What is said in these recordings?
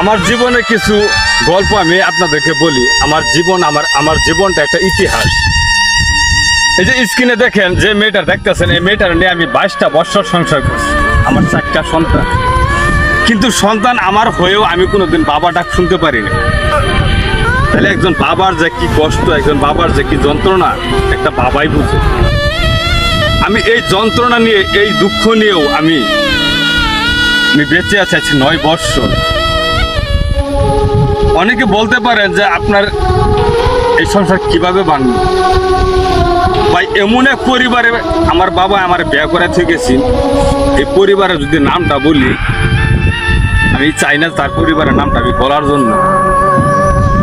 আমার জীবনে কিছু গল্প আমি আপনাদেরকে বলি। আমার জীবনটা একটা ইতিহাস। এই যে স্ক্রিনে দেখেন যে মেয়েটা দেখতেছেন, এই মেয়েটার নিয়ে আমি 22টা বছর সংসার করছি। আমার 4টা সন্তান, কিন্তু সন্তান আমার হয়েও আমি কোনোদিন বাবা ডাক শুনতে পারিনি। তাহলে একজন বাবার যে কি কষ্ট, একজন বাবার যে কি যন্ত্রণা, একটা বাবাই বুঝে। আমি এই যন্ত্রণা নিয়ে, এই দুঃখ নিয়েও আমি বেঁচে আছি 9 বৎসর। অনেকে বলতে পারেন যে আপনার এই সংসার কিভাবে ভাঙবে ভাই। এমন এক পরিবারে আমার বাবা আমার বিয়ে করে থেকেছি। এই পরিবারের যদি নামটা বলি, আমি চাই না তার পরিবারের নামটা আমি বলার জন্য,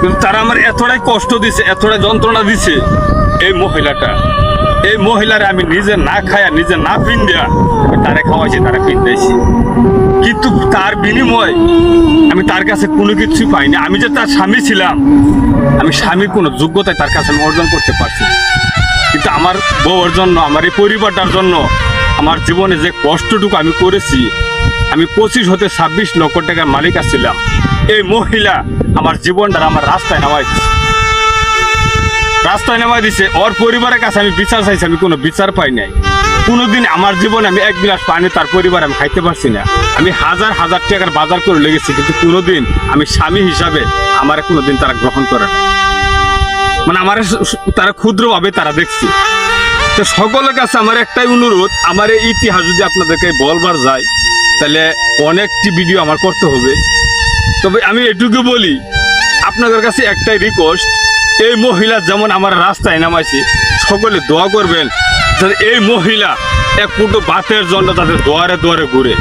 কিন্তু তারা আমার এতটাই কষ্ট দিছে, এতটাই যন্ত্রণা দিছে। এই মহিলারে আমি নিজে না খায়া, নিজে না পিন্ডিয়া আমি তারে খাওয়াইছি, তারা পিন্দাইছি। কিন্তু তার বিনিময় আমি তার কাছে কোনো কিছু পাইনি। আমি যে তার স্বামী ছিলাম, আমি স্বামীর কোনো যোগ্যতায় তার কাছে অর্জন করতে পারছি। কিন্তু আমার বউর জন্য, আমার এই পরিবারটার জন্য আমার জীবনে যে কষ্টটুকু আমি করেছি, আমি 25 হতে 26 লক্ষ টাকার মালিক ছিলাম। এই মহিলা আমার জীবনটা আমার রাস্তায় নামাই দিছে। ওর পরিবারের কাছে আমি বিচার চাইছি, আমি কোনো বিচার পাই নাই। কোনোদিন আমার জীবনে আমি 1 গ্লাস পানি তার পরিবার আমি খাইতে পারছি না। আমি হাজার হাজার টাকার বাজার করে লেগেছি, কিন্তু কোনোদিন আমি স্বামী হিসাবে আমার কোনোদিন তারা গ্রহণ করে না। মানে আমার তারা ক্ষুদ্রভাবে তারা দেখছি। তো সকলের কাছে আমার একটাই অনুরোধ, আমার এই ইতিহাস যদি আপনাদেরকে বলবার যায় তাহলে অনেকটি ভিডিও আমার করতে হবে। তবে আমি এটুকু বলি, আপনাদের কাছে একটাই রিকোয়েস্ট, এই মহিলা যেমন আমার রাস্তায় নামাইছে, সকলে দোয়া করবেন যাতে এই মহিলা এক ফুটো ভাতের জন্য তাদের দুয়ারে দুয়ারে ঘুরে।